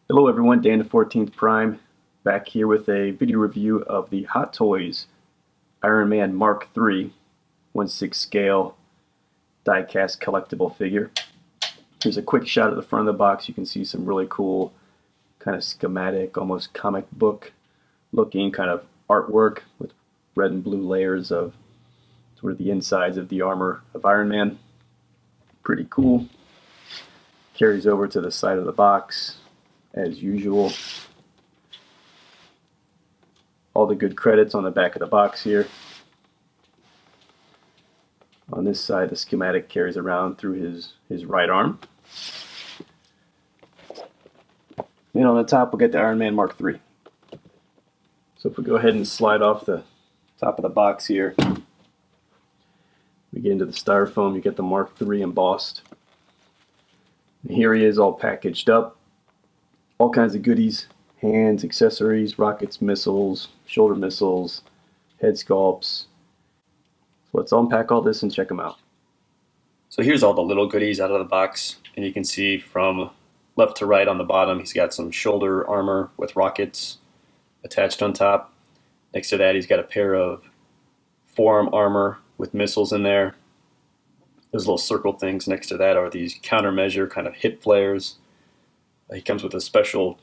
Hello everyone, Dan the 14th Prime, back here with a video review of the Hot Toys Iron Man Mark III 1/6 scale die-cast collectible figure. Here's a quick shot of the front of the box. You can see some really cool kind of schematic, almost comic book looking kind of artwork with red and blue layers of sort of the insides of the armor of Iron Man. Pretty cool. Carries over to the side of the box as usual. All the good credits on the back of the box here. On this side, the schematic carries around through his right arm. And on the top, we'll get the Iron Man Mark III. So if we go ahead and slide off the top of the box here, we get into the styrofoam, you get the Mark III embossed. And here he is all packaged up. All kinds of goodies, hands, accessories, rockets, missiles, shoulder missiles, head sculpts. So let's unpack all this and check them out. So here's all the little goodies out of the box, and you can see from left to right on the bottom, he's got some shoulder armor with rockets attached on top. Next to that, he's got a pair of forearm armor with missiles in there. Those little circle things next to that are these countermeasure kind of hip flares. He comes with a special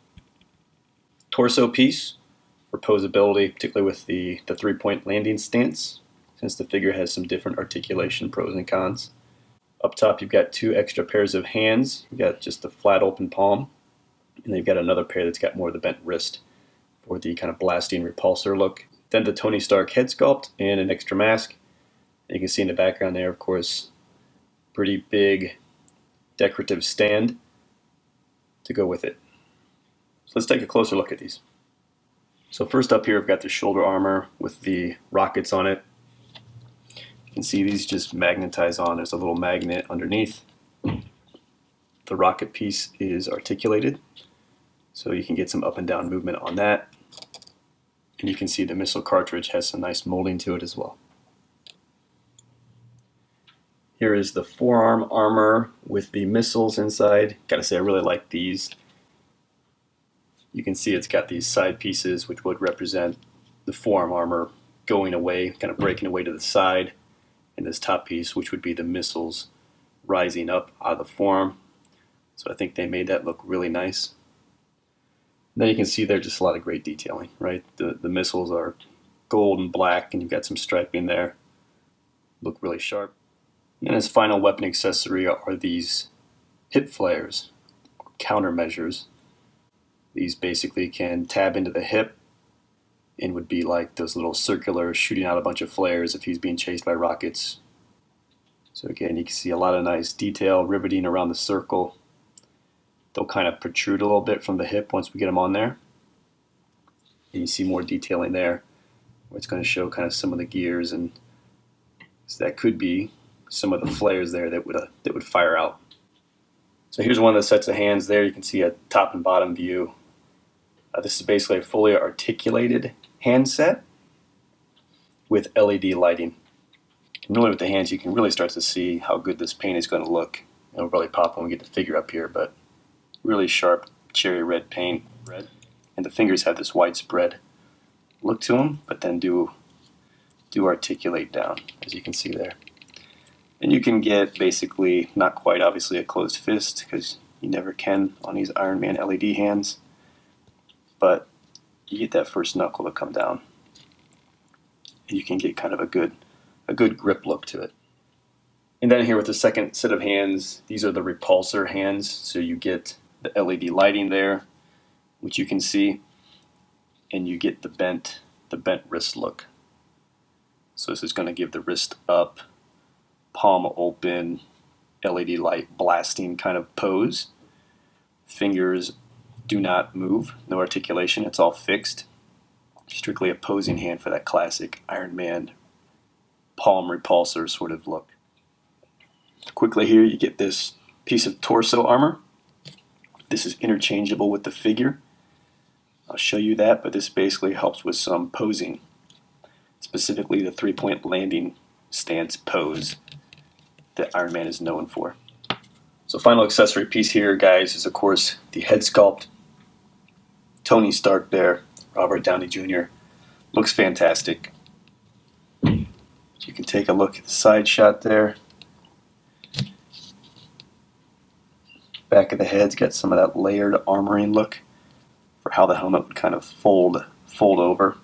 torso piece for posability, particularly with the three-point landing stance, since the figure has some different articulation pros and cons. Up top, you've got two extra pairs of hands. You've got just the flat open palm, and then you've got another pair that's got more of the bent wrist for the kind of blasting repulsor look. Then the Tony Stark head sculpt and an extra mask. And you can see in the background there, of course, pretty big decorative stand to go with it. So let's take a closer look at these. So first up here, I've got the shoulder armor with the rockets on it. You can see these just magnetize on. There's a little magnet underneath. The rocket piece is articulated, so you can get some up and down movement on that. And you can see the missile cartridge has some nice molding to it as well. Here is the forearm armor with the missiles inside. Gotta say, I really like these. You can see it's got these side pieces which would represent the forearm armor going away, kind of breaking away to the side, and this top piece which would be the missiles rising up out of the forearm. So I think they made that look really nice. And then you can see there's just a lot of great detailing, right? The missiles are gold and black, and you've got some striping there. Look really sharp. And his final weapon accessory are these hip flares, or countermeasures. These basically can tab into the hip and would be like those little circular shooting out a bunch of flares if he's being chased by rockets. So again, you can see a lot of nice detail riveting around the circle. They'll kind of protrude a little bit from the hip once we get them on there. And you see more detailing there, where it's going to show kind of some of the gears, and so that could be some of the flares there that would fire out. So here's one of the sets of hands there. You can see a top and bottom view. This is basically a fully articulated hand set with LED lighting. And really with the hands, you can really start to see how good this paint is going to look. It'll really pop when we get the figure up here, but really sharp cherry red paint. And the fingers have this widespread look to them, but then do articulate down, as you can see there. And you can get basically, not quite obviously a closed fist, because you never can on these Iron Man LED hands, but you get that first knuckle to come down. And you can get kind of a good grip look to it. And then here with the second set of hands, these are the repulsor hands, so you get the LED lighting there, which you can see, and you get the bent wrist look. So this is going to give the wrist up, palm open, LED light blasting kind of pose. Fingers do not move, no articulation, it's all fixed. Strictly a posing hand for that classic Iron Man palm repulsor sort of look. Quickly here, you get this piece of torso armor. This is interchangeable with the figure. I'll show you that, but this basically helps with some posing, specifically the three-point landing stance pose that Iron Man is known for. So final accessory piece here, guys, is of course the head sculpt. Tony Stark there, Robert Downey Jr. Looks fantastic. You can take a look at the side shot there. Back of the head's got some of that layered armoring look for how the helmet would kind of fold over.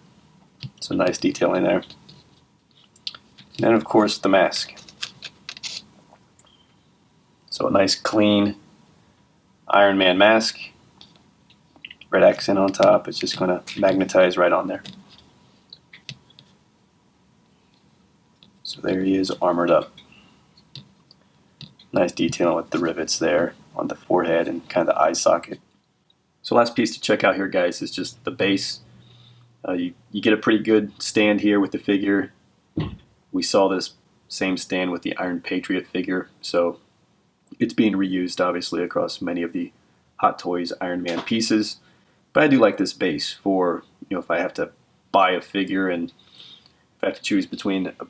So nice detailing there. And then of course the mask. So a nice clean Iron Man mask. Red accent on top. It's just going to magnetize right on there. So there he is, armored up. Nice detailing with the rivets there on the forehead and kind of the eye socket. So last piece to check out here, guys, is just the base. You get a pretty good stand here with the figure. We saw this same stand with the Iron Patriot figure, so it's being reused obviously across many of the Hot Toys Iron Man pieces. But I do like this base for, if I have to buy a figure and if I have to choose between a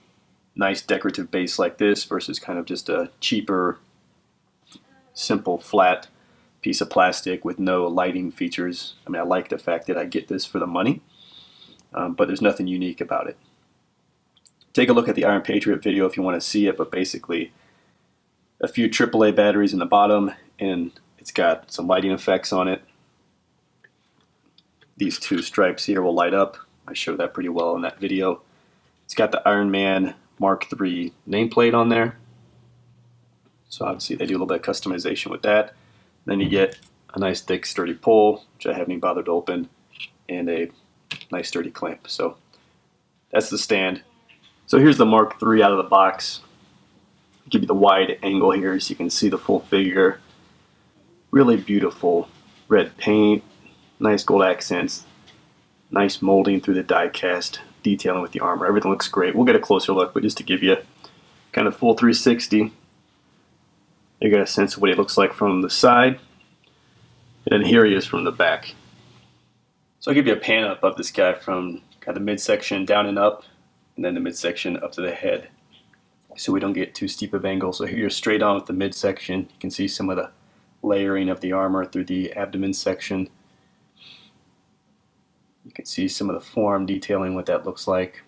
nice decorative base like this versus kind of just a cheaper, simple, flat piece of plastic with no lighting features. I mean, I like the fact that I get this for the money, but there's nothing unique about it. Take a look at the Iron Patriot video if you want to see it, but basically a few AAA batteries in the bottom, and it's got some lighting effects on it. These two stripes here will light up. I showed that pretty well in that video. It's got the Iron Man Mark III nameplate on there. So obviously they do a little bit of customization with that. Then you get a nice thick sturdy pole, which I haven't even bothered to open, and a nice sturdy clamp. So that's the stand. So here's the Mark III out of the box. I'll give you the wide angle here so you can see the full figure. Really beautiful red paint, nice gold accents, nice molding through the die-cast detailing with the armor. Everything looks great. We'll get a closer look, but just to give you kind of full 360, you get a sense of what he looks like from the side. And then here he is from the back. So I'll give you a pan up of this guy from kind of the midsection down and up, and then the midsection up to the head, so we don't get too steep of angle. So here you're straight on with the midsection. You can see some of the layering of the armor through the abdomen section. You can see some of the forearm detailing, what that looks like.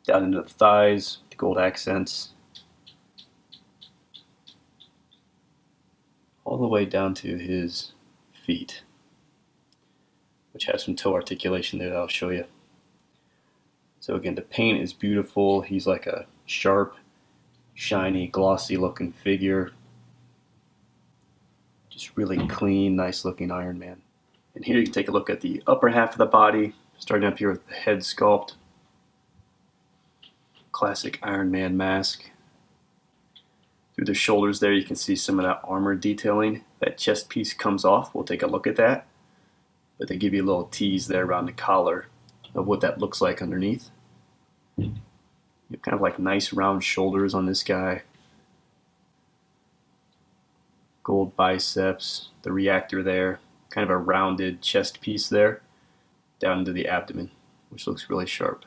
Down into the thighs, the gold accents. All the way down to his feet, which has some toe articulation there that I'll show you. So again, the paint is beautiful. He's like a sharp, shiny, glossy looking figure. Just really clean, nice looking Iron Man. And here you can take a look at the upper half of the body, starting up here with the head sculpt. Classic Iron Man mask. Through the shoulders there you can see some of that armor detailing. That chest piece comes off. We'll take a look at that. But they give you a little tease there around the collar of what that looks like underneath. You have kind of like nice round shoulders on this guy. Gold biceps, the reactor there. Kind of a rounded chest piece there. Down into the abdomen, which looks really sharp.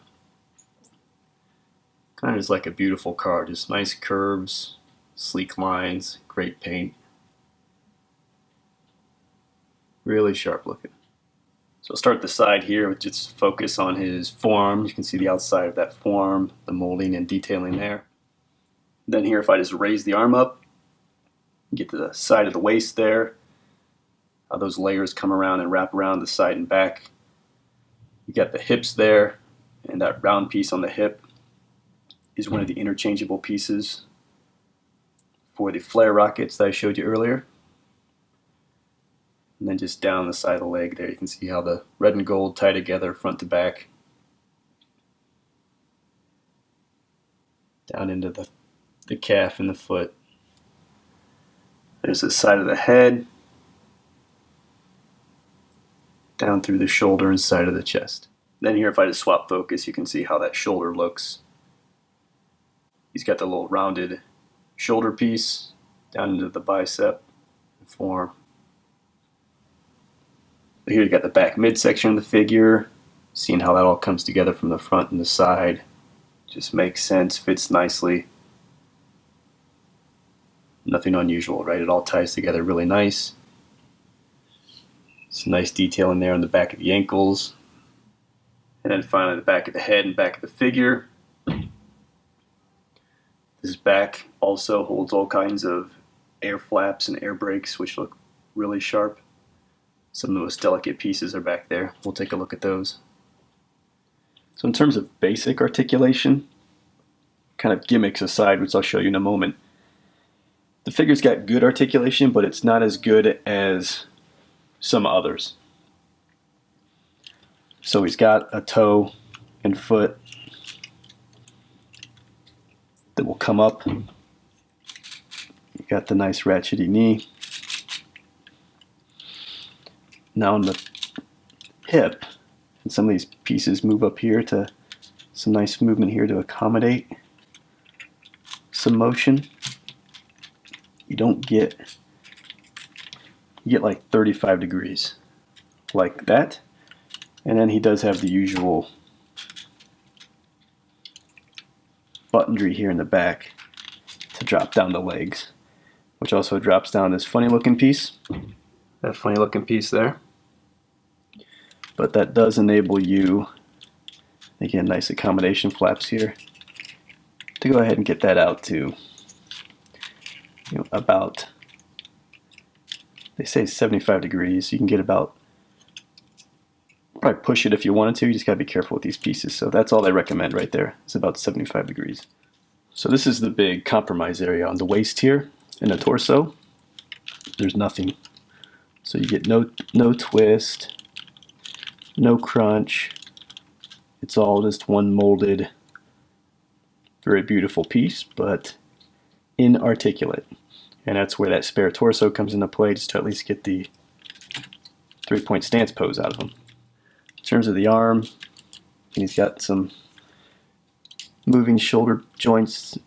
Kind of just like a beautiful car. Just nice curves, sleek lines, great paint. Really sharp looking. So I'll start the side here with just focus on his forearm. You can see the outside of that forearm, the molding and detailing there. Then here, if I just raise the arm up, get to the side of the waist there, how those layers come around and wrap around the side and back. You got the hips there, and that round piece on the hip is one of the interchangeable pieces for the flare rockets that I showed you earlier. And then just down the side of the leg there, you can see how the red and gold tie together front to back. Down into the calf and the foot. There's the side of the head. Down through the shoulder and side of the chest. Then here, if I just swap focus, you can see how that shoulder looks. He's got the little rounded shoulder piece down into the bicep and forearm. Here you got the back midsection of the figure, seeing how that all comes together from the front and the side. Just makes sense, fits nicely. Nothing unusual, right? It all ties together really nice. Some nice detail in there on the back of the ankles. And then finally the back of the head and back of the figure. This back also holds all kinds of air flaps and air brakes, which look really sharp. Some of the most delicate pieces are back there. We'll take a look at those. So in terms of basic articulation, kind of gimmicks aside, which I'll show you in a moment, the figure's got good articulation, but it's not as good as some others. So he's got a toe and foot that will come up. You got the nice ratchety knee. Now on the hip, and some of these pieces move up here to some nice movement here to accommodate some motion. You get like 35 degrees like that. And then he does have the usual buttonry here in the back to drop down the legs, which also drops down this funny looking piece. That funny looking piece there. But that does enable you, again, nice accommodation flaps here, to go ahead and get that out to, about, they say 75 degrees. You can get about, probably push it if you wanted to. You just got to be careful with these pieces. So that's all they recommend right there. It's about 75 degrees. So this is the big compromise area on the waist here and the torso. There's nothing. So you get no twist, no crunch. It's all just one molded, very beautiful piece, but inarticulate. And that's where that spare torso comes into play, just to at least get the 3-point stance pose out of him. In terms of the arm, he's got some moving shoulder joints,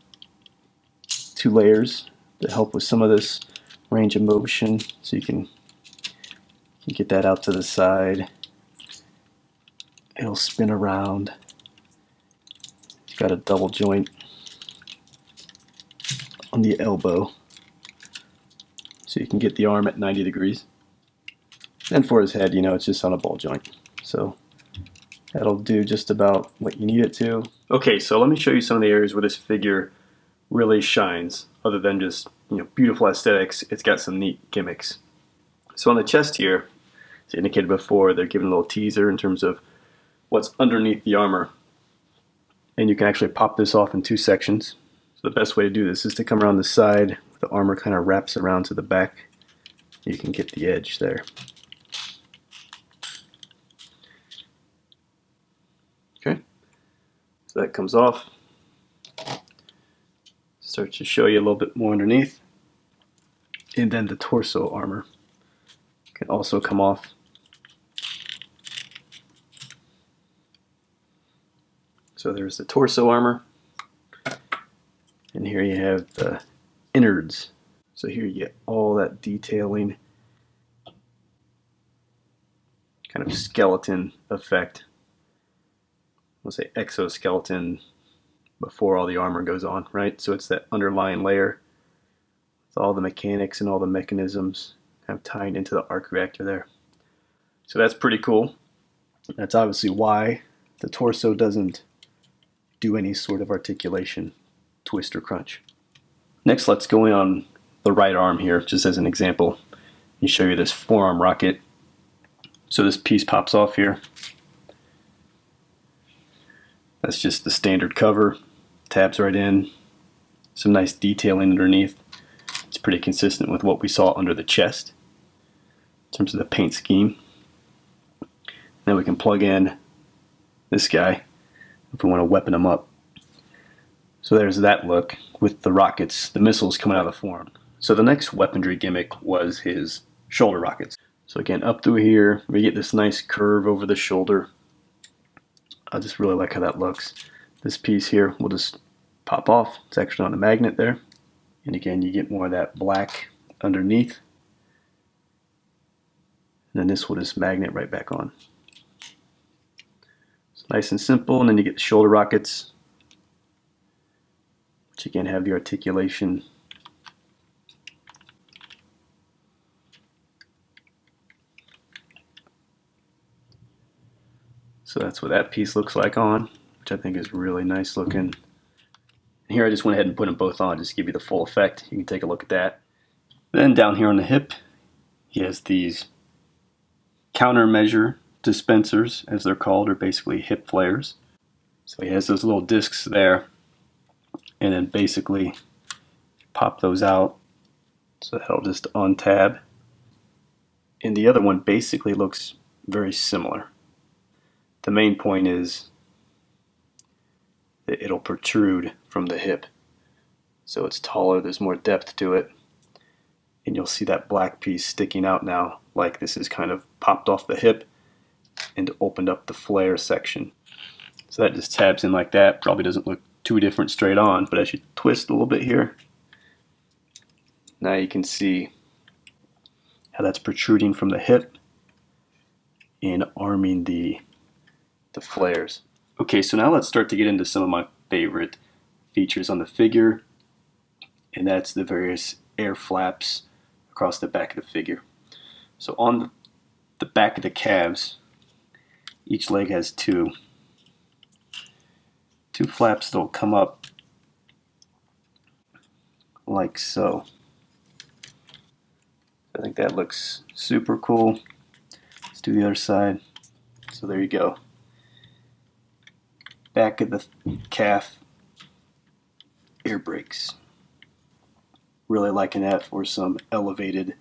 2 layers that help with some of this range of motion, so you can get that out to the side. It'll spin around. He's got a double joint on the elbow, so you can get the arm at 90 degrees. And for his head, it's just on a ball joint. So that'll do just about what you need it to. Okay, so let me show you some of the areas where this figure really shines, other than just beautiful aesthetics. It's got some neat gimmicks. So on the chest here, as indicated before, they're giving a little teaser in terms of what's underneath the armor. And you can actually pop this off in 2 sections. So the best way to do this is to come around the side. The armor kind of wraps around to the back. You can get the edge there. Okay, so that comes off. Starts to show you a little bit more underneath. And then the torso armor can also come off. So there's the torso armor. And here you have the innards. So here you get all that detailing, kind of skeleton effect. We'll say exoskeleton before all the armor goes on, right? So it's that underlying layer with all the mechanics and all the mechanisms kind of tying into the arc reactor there. So that's pretty cool. That's obviously why the torso doesn't do any sort of articulation, twist or crunch. Next, let's go in on the right arm here, just as an example, and show you this forearm rocket. So this piece pops off here. That's just the standard cover, tabs right in, some nice detailing underneath. It's pretty consistent with what we saw under the chest in terms of the paint scheme. Then we can plug in this guy if we want to weapon him up. So there's that look with the rockets, the missiles coming out of the forearm. So the next weaponry gimmick was his shoulder rockets. So again, up through here, we get this nice curve over the shoulder. I just really like how that looks. This piece here will just pop off. It's actually on a magnet there. And again, you get more of that black underneath. And then this will just magnet right back on. It's nice and simple. And then you get the shoulder rockets, which again have the articulation. So that's what that piece looks like on, which I think is really nice looking. And here I just went ahead and put them both on just to give you the full effect. You can take a look at that. Then down here on the hip, he has these countermeasure dispensers, as they're called, or basically hip flares. So he has those little discs there, and then basically pop those out. So that'll just untab. And the other one basically looks very similar. The main point is that it'll protrude from the hip. So it's taller, there's more depth to it. And you'll see that black piece sticking out now, like this is kind of popped off the hip and opened up the flare section. So that just tabs in like that. Probably doesn't look too different straight on, but as you twist a little bit here, now you can see how that's protruding from the hip and arming the flares. Okay, so now let's start to get into some of my favorite features on the figure, and that's the various air flaps across the back of the figure. So on the back of the calves, each leg has two flaps that'll come up like so. I think that looks super cool. Let's do the other side. So there you go. Back of the calf air brakes. Really liking that for some elevated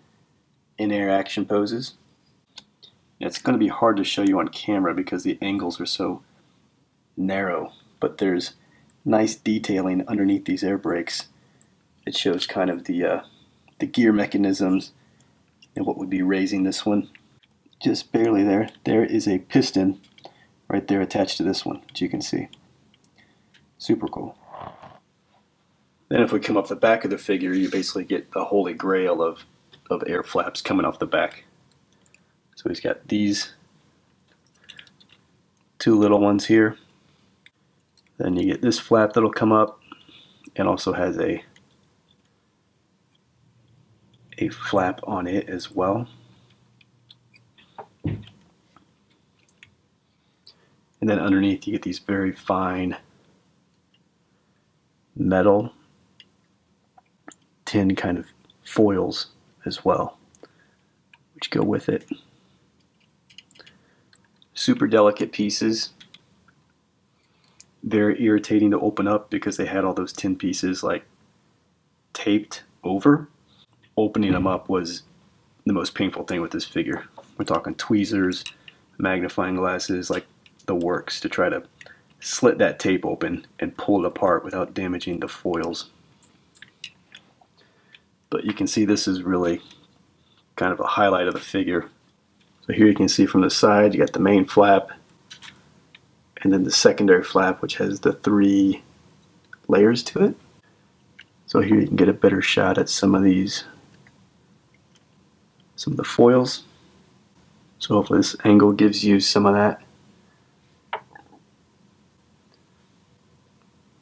in-air action poses. It's going to be hard to show you on camera because the angles are so narrow, but there's nice detailing underneath these air brakes. It shows kind of the gear mechanisms and what would be raising this one. Just barely there. There is a piston right there attached to this one, which you can see. Super cool. Then if we come up the back of the figure, you basically get the holy grail of air flaps coming off the back. So he's got these two little ones here. Then you get this flap that'll come up and also has a flap on it as well. And then underneath you get these very fine metal tin kind of foils as well, which go with it. Super delicate pieces. Very irritating to open up because they had all those tin pieces like taped over. Opening them up was the most painful thing with this figure. We're talking tweezers, magnifying glasses, like the works to try to slit that tape open and pull it apart without damaging the foils. But you can see this is really kind of a highlight of the figure. So here you can see from the side you got the main flap and then the secondary flap, which has the 3 layers to it. So here you can get a better shot at some of the foils. So hopefully this angle gives you some of that.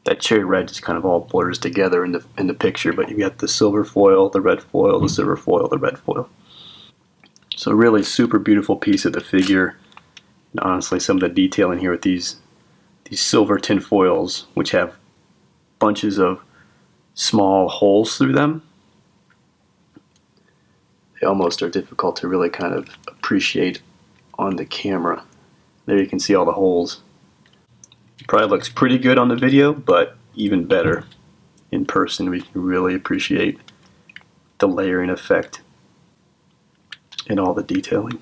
That cherry red just kind of all blurs together in the picture, but you got the silver foil, the red foil, the silver foil, the red foil. So really super beautiful piece of the figure. And honestly, some of the detail in here with these silver tin foils, which have bunches of small holes through them, they almost are difficult to really kind of appreciate on the camera. There you can see all the holes. Probably looks pretty good on the video, but even better in person. We can really appreciate the layering effect and all the detailing.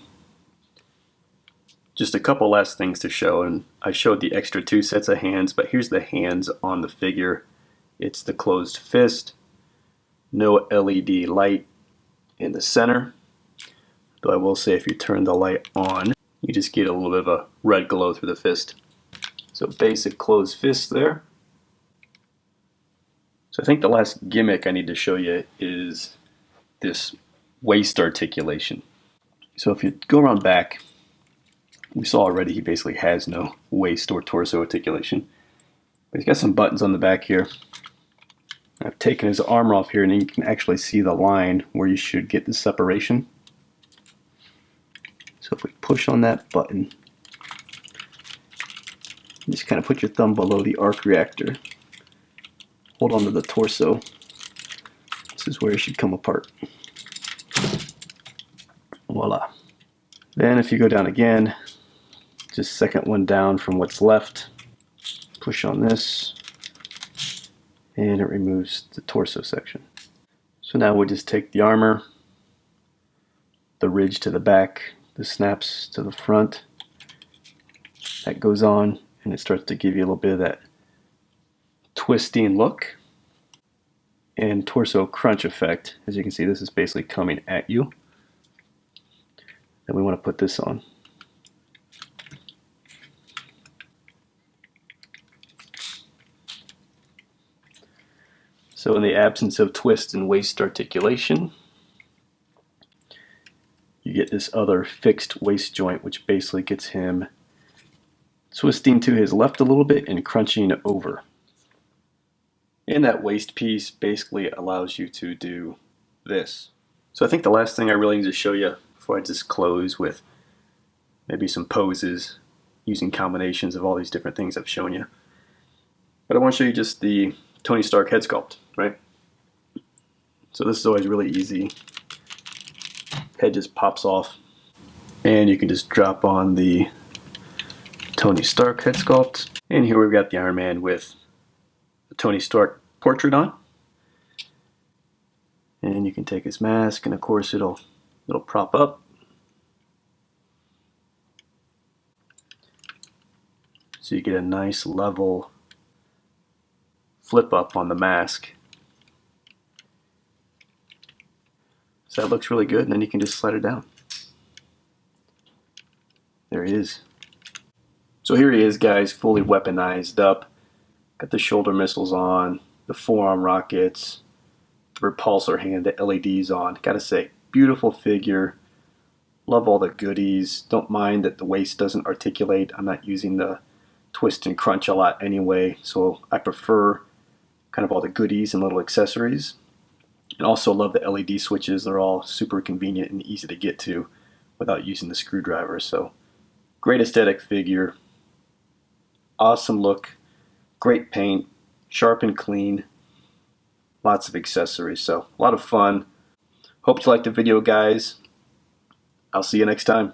Just a couple last things to show, and I showed the extra 2 sets of hands, but here's the hands on the figure. It's the closed fist, no LED light in the center, though I will say if you turn the light on, you just get a little bit of a red glow through the fist. So basic closed fist there. So I think the last gimmick I need to show you is this waist articulation. So if you go around back, we saw already he basically has no waist or torso articulation. But he's got some buttons on the back here. I've taken his armor off here and you can actually see the line where you should get the separation. So if we push on that button, Just kind of put your thumb below the arc reactor. Hold on to the torso. This is where it should come apart. Voila. Then if you go down again, just second one down from what's left, push on this, and it removes the torso section. So now we'll just take the armor, the ridge to the back, the snaps to the front. That goes on, and it starts to give you a little bit of that twisting look and torso crunch effect. As you can see, this is basically coming at you. Then we want to put this on. So in the absence of twist and waist articulation, you get this other fixed waist joint, which basically gets him twisting to his left a little bit and crunching over. And that waist piece basically allows you to do this. So I think the last thing I really need to show you before I just close with maybe some poses using combinations of all these different things I've shown you. But I want to show you just the Tony Stark head sculpt, right? So this is always really easy. Head just pops off, and you can just drop on the Tony Stark head sculpt. And here we've got the Iron Man with the Tony Stark portrait on. And you can take his mask, and of course it'll prop up. So you get a nice level flip up on the mask. So that looks really good, and then you can just slide it down. There he is. So here he is, guys, fully weaponized up. Got the shoulder missiles on, the forearm rockets, the repulsor hand, the LEDs on. Gotta say, beautiful figure. Love all the goodies. Don't mind that the waist doesn't articulate. I'm not using the twist and crunch a lot anyway, so I prefer kind of all the goodies and little accessories. And also love the LED switches. They're all super convenient and easy to get to without using the screwdriver. So great aesthetic figure. Awesome look, great paint, sharp and clean, lots of accessories, so a lot of fun. Hope you liked the video, guys. I'll see you next time.